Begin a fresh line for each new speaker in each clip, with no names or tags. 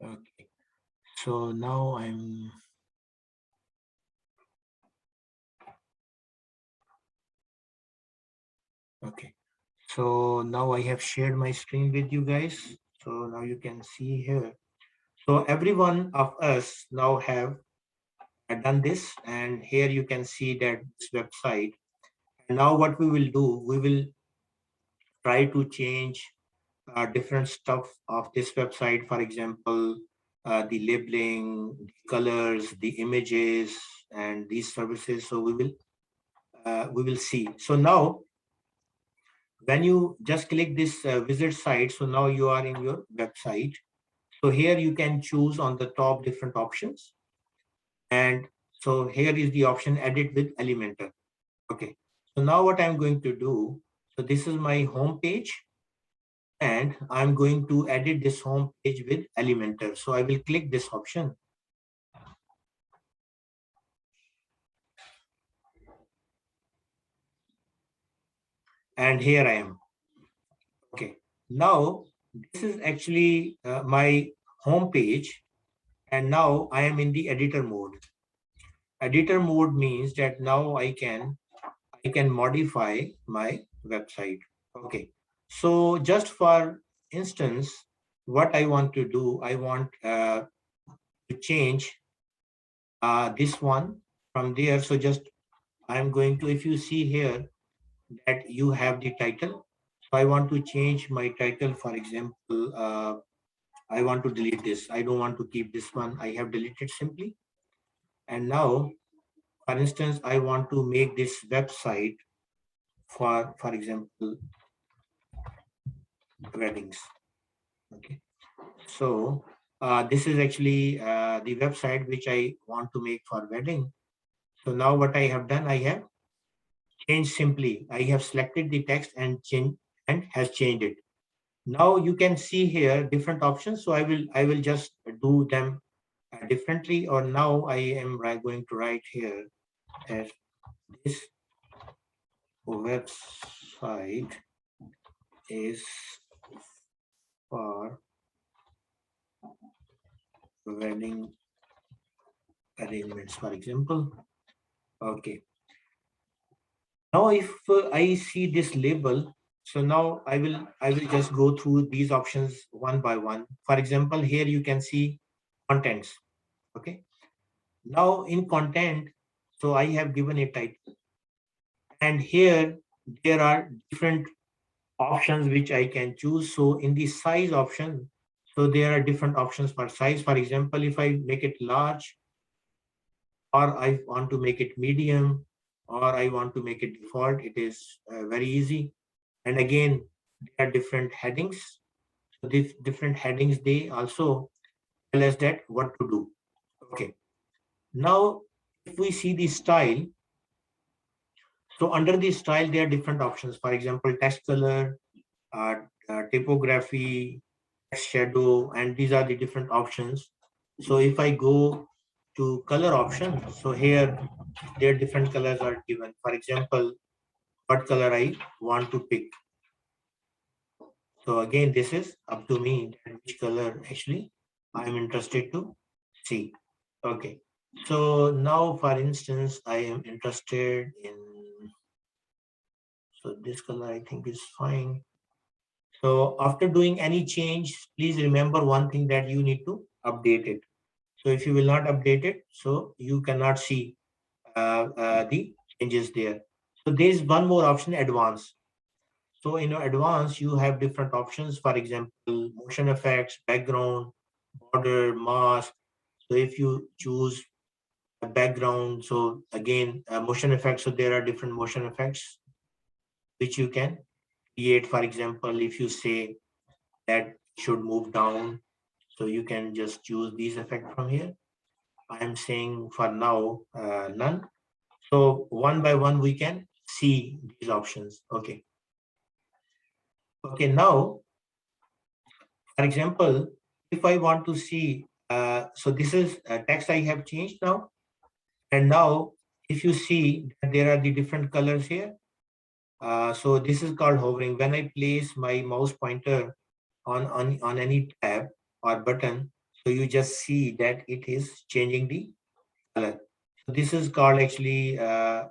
Okay, so now okay. So now I have shared my screen with you guys. So now you can see here. So every one of us now have done this, and here you can see that this website. And now what we will do, we will try to change different stuff of this website. For example, the labeling, the colors, the images, and these services. So we will see. So now when you just click this visit site, so now you are in your website. So here you can choose on the top different options. And so here is the option edit with Elementor. Okay. So now what I'm going to do, so this is my home page, and I'm going to edit this home page with Elementor. So I will click this option, and here I am. Okay. Now this is actually my home page, and now I am in the editor mode. Editor mode means that now I can modify my website. Okay. So just for instance, what I want to do, I want to change this one from there. So just I'm going to, if you see here that you have the title. So I want to change my title. For example, I want to delete this. I don't want to keep this one. I have deleted simply. And now, for instance, I want to make this website for example, weddings. Okay. So this is actually the website which I want to make for wedding. So now what I have done, I have changed simply. I have selected the text and changed and has changed it. Now you can see here different options. So I will just do them differently. Or now I am going to write here as this website is for wedding arrangements, for example. Okay. Now, if I see this label, so now I will just go through these options one by one. For example, here you can see contents. Okay. Now in content, so I have given a title, and here there are different options which I can choose. So in the size option, so there are different options for size. For example, if I make it large, or I want to make it medium, or I want to make it default, it is very easy. And again, there are different headings. So these different headings, they also tell us that what to do. Okay. Now, if we see the style, so under the style, there are different options. For example, text color, uh, typography, text shadow, and these are the different options. So if I go to color option, so here there are different colors are given. For example, what color I want to pick. So again, this is up to me which color actually I'm interested to see. Okay. So now, for instance, I am interested in, so this color I think is fine. So after doing any change, please remember one thing, that you need to update it. So if you will not update it, so you cannot see the changes there. So there is one more option, advanced. So in your advanced, you have different options. For example, motion effects, background, border, mask. So if you choose a background, so again, motion effects. So there are different motion effects which you can create. For example, if you say that should move down, so you can just choose these effects from here. I am saying for now, none. So one by one, we can see these options. Okay. Okay. Now, for example, if I want to see, so this is text I have changed now. And now, if you see that there are the different colors here, so this is called hovering. When I place my mouse pointer on any tab or button, So you just see that it is changing the color. So this is called actually the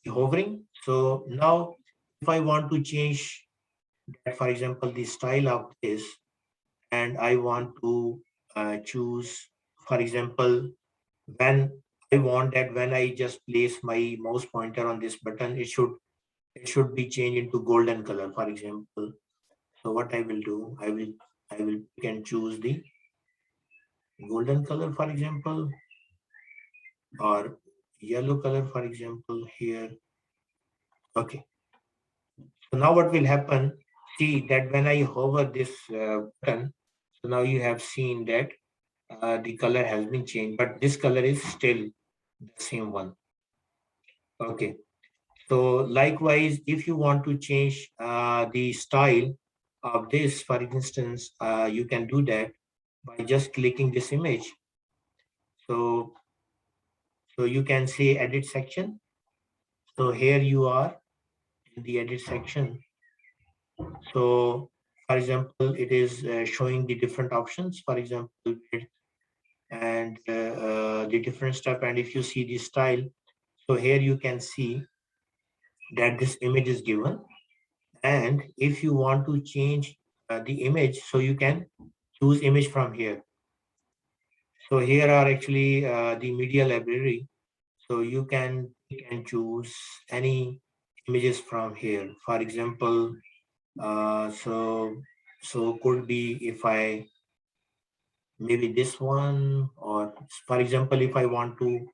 hovering. So now if I want to change that, for example, the style of this, and I want to choose, for example, when I want that when I just place my mouse pointer on this button, it should be changed into golden color, for example. So what I will do, I will pick and choose the golden color, for example, or yellow color, for example, here. Okay. So now what will happen? See that when I hover this button, so now you have seen that the color has been changed, but this color is still the same one. Okay. So likewise, if you want to change the style of this, for instance, you can do that by just clicking this image. So, so you can say edit section. So here you are in the edit section. So for example, it is showing the different options, for example, and the different stuff. And if you see the style, so here you can see that this image is given. And if you want to change the image, so you can choose image from here. So here are actually the media library. So you can choose any images from here. For example, so could be if I maybe this one, or for example, if I want to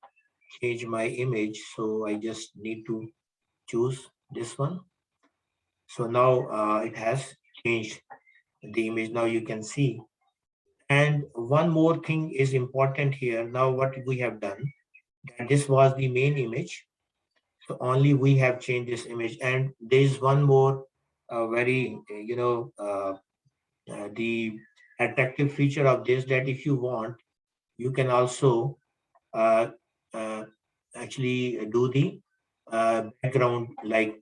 change my image, so I just need to choose this one. So now it has changed the image. Now you can see. And one more thing is important here. Now what we have done, that this was the main image. So only we have changed this image. And there is one more very, the attractive feature of this, that if you want, you can also uh, uh, actually do the background, like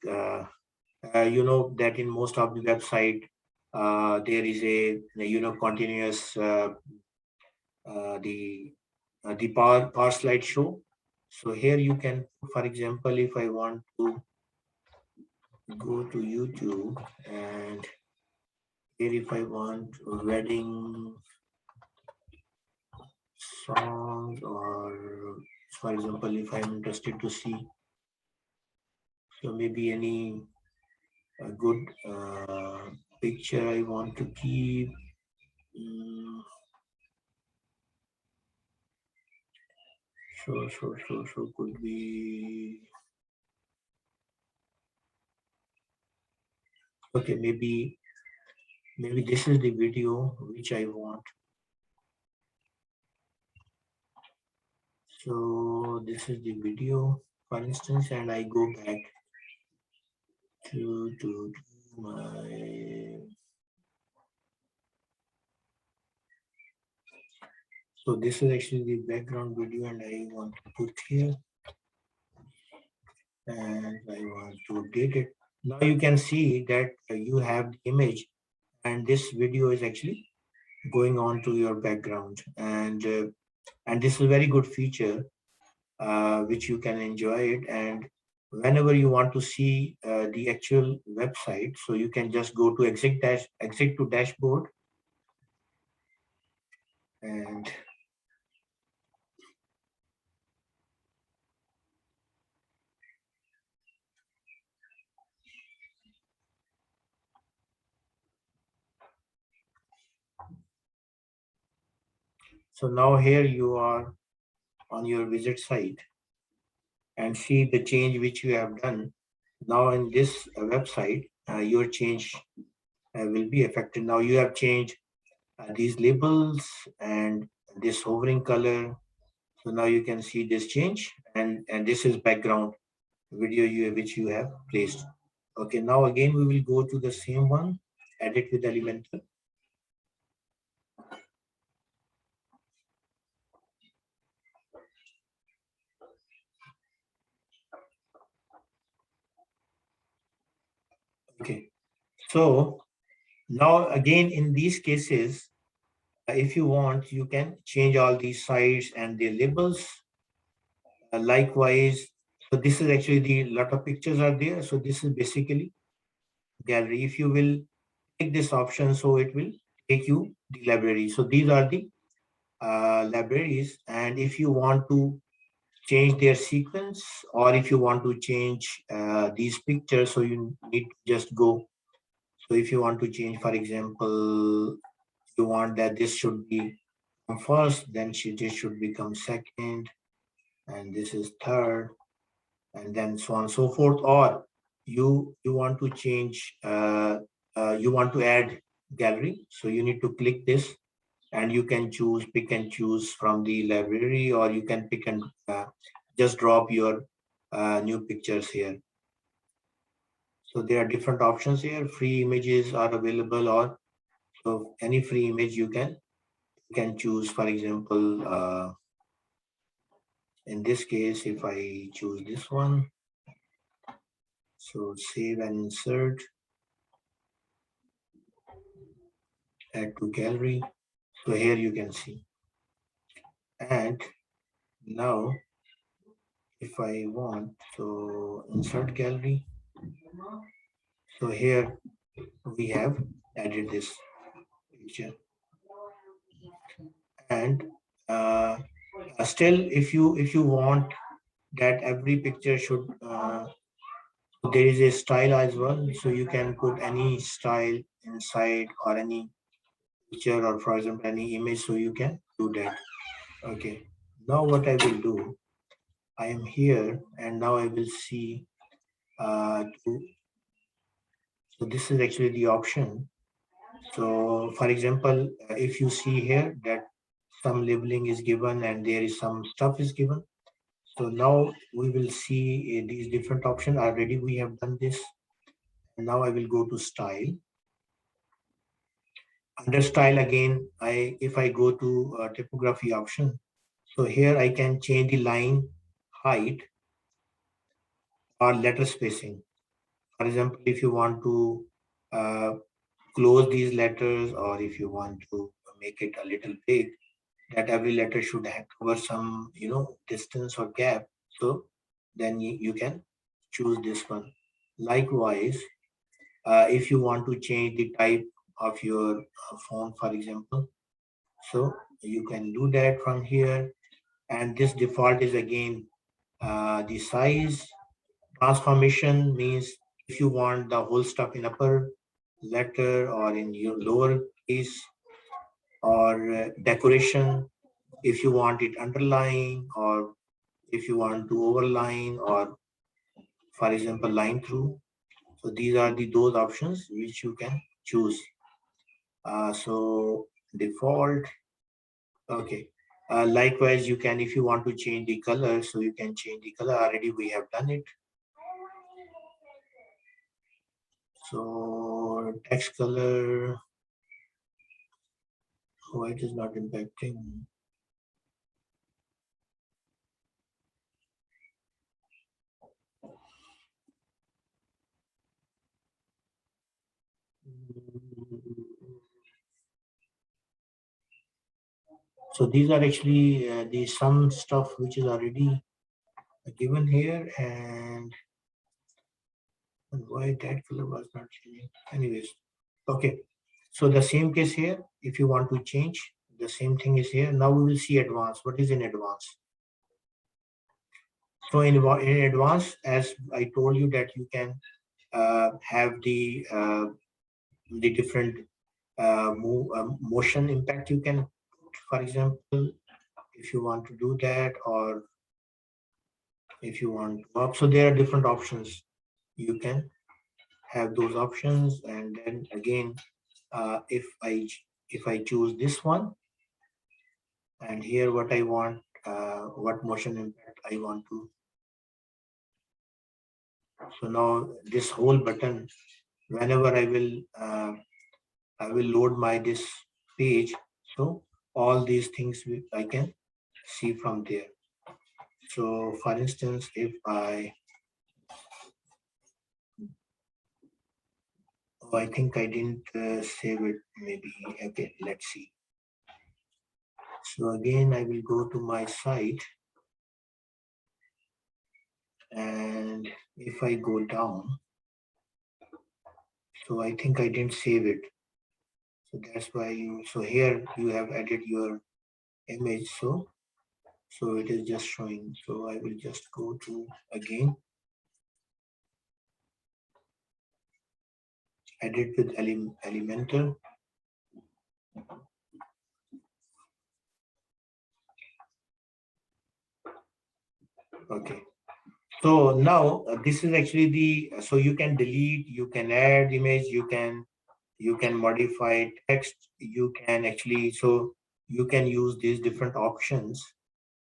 that in most of the website there is a continuous the power slideshow. So here you can, for example, if I want to go to YouTube, and here if I want wedding songs, or for example, if I'm interested to see, so maybe any good picture I want to keep. Mm, so could be okay. Maybe this is the video which I want. So this is the video, for instance, and I go back to my. So this is actually the background video, and I want to put here, and I want to update it. Now you can see that you have the image, and this video is actually going on to your background, and this is a very good feature which you can enjoy it. And whenever you want to see the actual website, so you can just go to exit to dashboard, and so now here you are on your visit site, and see the change which you have done. Now in this website, your change will be affected. Now you have changed these labels and this hovering color. So now you can see this change, and this is background video which you have placed. Okay, now again we will go to the same one, edit with Elementor. Okay, so now again in these cases, If you want, you can change all these sites and their labels. Likewise, so this is actually the lot of pictures are there. So this is basically gallery. If you will take this option, so it will take you the library. So these are the libraries. And if you want to change their sequence, or if you want to change these pictures, so you need to just go. So if you want to change, for example, you want that this should be first, then this should become second, and this is third, and then so on and so forth. Or you want to change, you want to add gallery, so you need to click this, and you can pick and choose from the library, or you can pick and just drop your new pictures here. So there are different options here. Free images are available, or so any free image you can choose. For example, in this case, if I choose this one, so save and insert, add to gallery. So here you can see. And now if I want, so insert gallery. So here we have added this picture. And still, if you want that every picture should, there is a style as well. So you can put any style inside, or any picture, or for example any image, so you can do that. Okay, now what I will do, I am here, and now I will see so this is actually the option. So for example, if you see here that some labeling is given and there is some stuff is given. So now we will see these different options. Already we have done this. And now I will go to style. Under style again, if I go to typography option, so here I can change the line height or letter spacing. For example, if you want to uh, close these letters, or if you want to make it a little big, that every letter should cover some, distance or gap. So then you can choose this one. Likewise, if you want to change the type of your font, for example, so you can do that from here. And this default is again the size. Transformation means if you want the whole stuff in upper letter or in your lower case, or decoration, if you want it underline, or if you want to overline, or for example line through. So these are those options which you can choose. So default. Okay. Likewise, you can, if you want to change the color, so you can change the color. Already we have done it. So text color, white is not impacting. So these are actually the some stuff which is already given here, and why that color was not changing. Anyways, okay. So the same case here, if you want to change, the same thing is here. Now we will see advanced. What is in advanced? So in advance, as I told you, that you can have the different motion impact you can, for example, if you want to do that, or if you want to up. So there are different options. You can have those options, and then again, if I choose this one, and here what I want, what motion impact I want to. So now this whole button, whenever I will load my this page. So all these things I can see from there. So for instance, if I think I didn't save it, maybe. Okay, let's see. So again, I will go to my site, and if I go down, so I think I didn't save it. So that's why so here you have added your image. So it is just showing. So I will just go to again, edit with Elementor. Okay. So now this is actually the, so you can delete, you can add image, you can modify text, you can actually, so you can use these different options.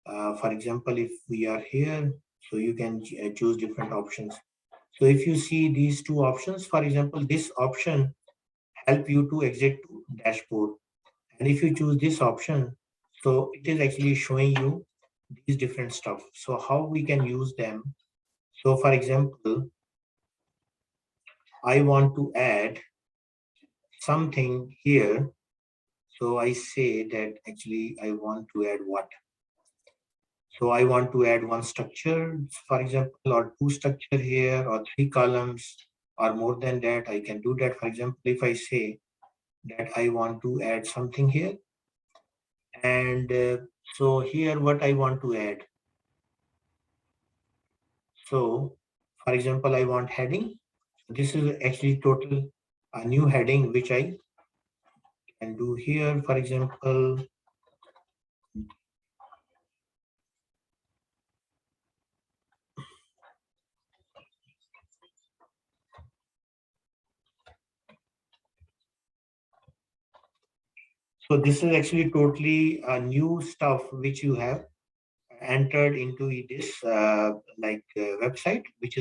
For example, if we are here, so you can choose different options. So if you see these two options, for example, this option help you to exit to dashboard. And if you choose this option, so it is actually showing you these different stuff. So how we can use them? So for example, I want to add something here. So I say that actually I want to add what? So I want to add one structure, for example, or two structure here, or three columns, or more than that. I can do that. For example, if I say that I want to add something here, and so here what I want to add. So for example, I want heading. This is actually total a new heading which I can do here. For example, so this is actually totally a new stuff which you have entered into this website, which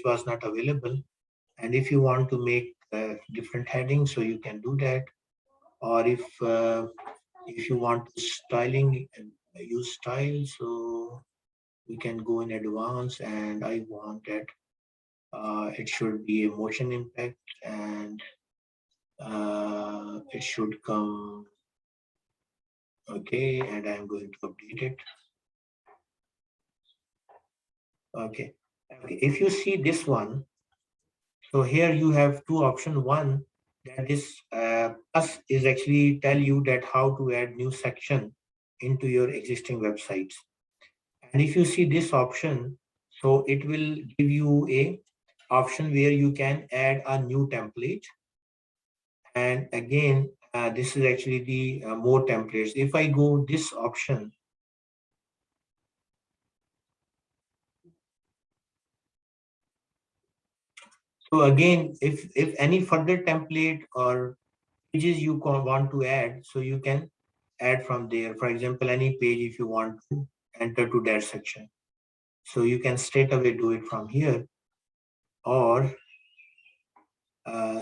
was not available. And if you want to make different headings, so you can do that. Or if you want to styling, use style, so we can go in advance, and I want that it should be a motion impact, and it should come. Okay, and I'm going to update it. Okay. Okay. If you see this one, so here you have two options. One, that this plus is actually tell you that how to add new section into your existing websites. And if you see this option, so it will give you a option where you can add a new template. And again, this is actually the more templates. If I go this option, so again, if any further template or pages you want to add, so you can add from there. For example, any page if you want to enter to that section. So you can straight away do it from here. Or,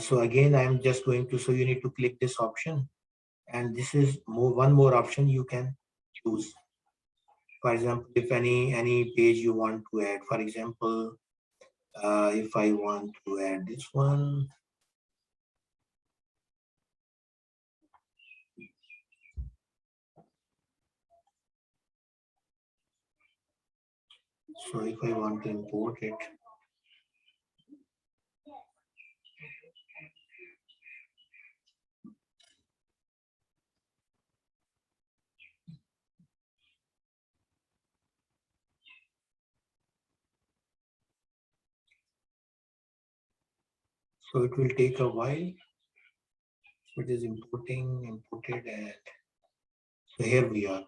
so again, I'm just going to, so you need to click this option. And this is one more option you can choose. For example, if any page you want to add, for example, if I want to add this one, so if I want to import it, so it will take a while. It is imported, and so here we are.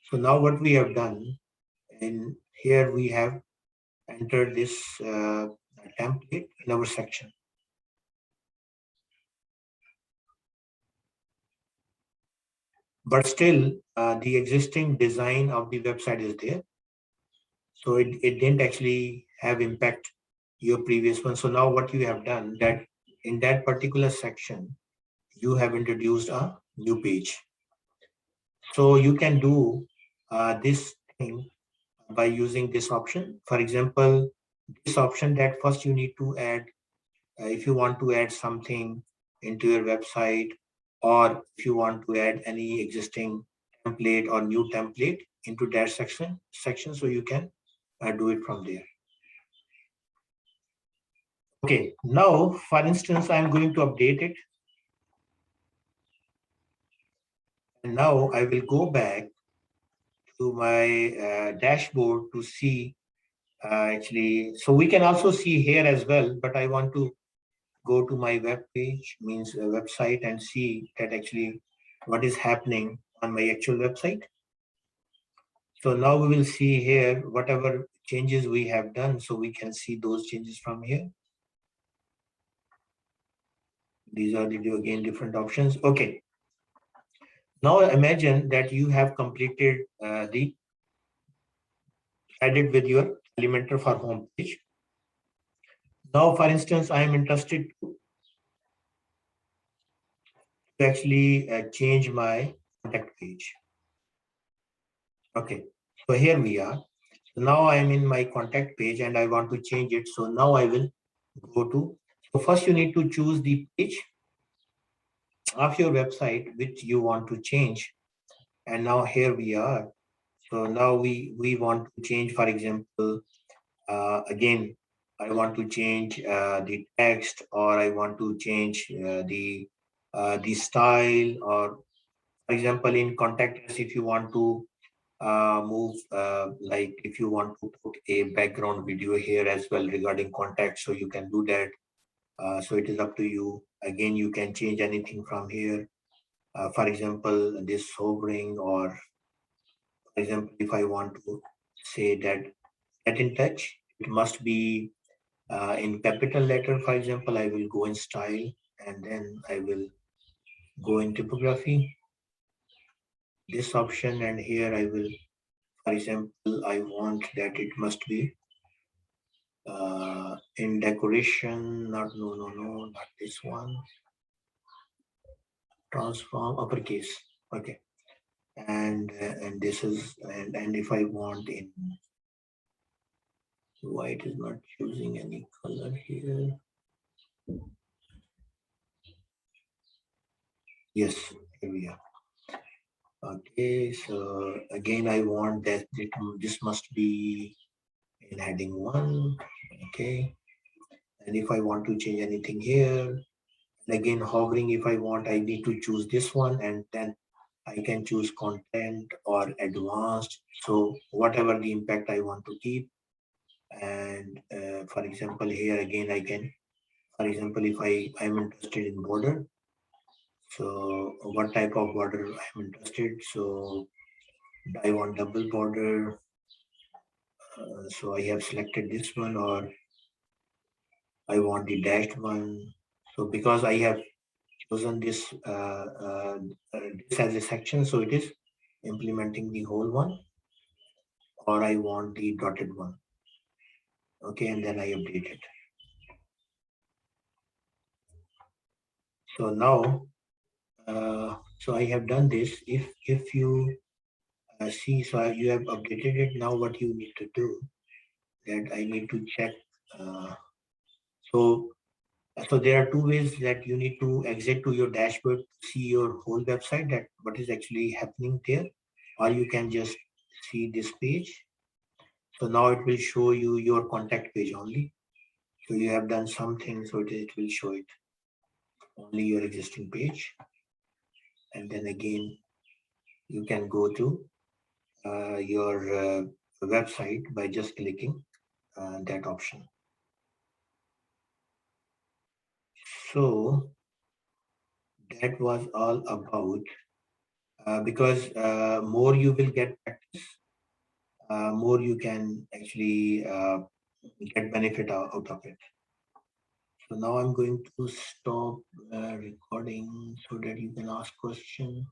So now what we have done, and here we have entered this template in our section. But still, the existing design of the website is there. So it didn't actually have impact your previous one. So now what you have done, that in that particular section, you have introduced a new page. So you can do this thing by using this option. For example, this option that first you need to add, if you want to add something into your website, or if you want to add any existing template or new template into that section, so you can do it from there. Okay, now for instance, I'm going to update it. And now I will go back to my dashboard to see actually, so we can also see here as well, but I want to go to my web page, means website, and see that actually what is happening on my actual website. So now we will see here whatever changes we have done, so we can see those changes from here. These are the again different options. Okay. Now imagine that you have completed the edit with your Elementor for home page. Now, for instance, I am interested to actually change my contact page. Okay, so here we are. So now I am in my contact page and I want to change it. So now I will go to, so first you need to choose the page of your website which you want to change. And now here we are. So now we want to change, for example, again, I want to change the text, or I want to change the style, or for example, in contact us, if you want to move, like if you want to put a background video here as well regarding contact, so you can do that. So it is up to you. Again, you can change anything from here. For example, this sobering, or for example, if I want to say that get in touch, it must be in capital letter. For example, I will go in style, and then I will go in typography, this option, and here I will, for example, I want that it must be in decoration, not this one, transform uppercase. Okay, and this is, and if I want in white, is not choosing any color here. Yes, here we are. Okay, so again, I want that this must be in heading 1. Okay, and if I want to change anything here, and again, hovering, if I want, I need to choose this one, and then I can choose content or advanced. So whatever the impact I want to keep. And for example, here again, I can, for example, if I'm interested in border, so what type of border I'm interested. So I want double border. So I have selected this one, or I want the dashed one. So because I have chosen this as a section, so it is implementing the whole one, or I want the dotted one. Okay, and then I update it. So now, so I have done this. If you see, so you have updated it. Now what you need to do, that I need to check. Uh, so so there are two ways that you need to exit to your dashboard to see your whole website, that what is actually happening there, or you can just see this page. So now it will show you your contact page only. So you have done something, so it will show it only your existing page. And then again, you can go to your website by just clicking that option. So that was all about, because more you will get practice, more you can actually get benefit out of it. So now I'm going to stop recording so that you can ask question.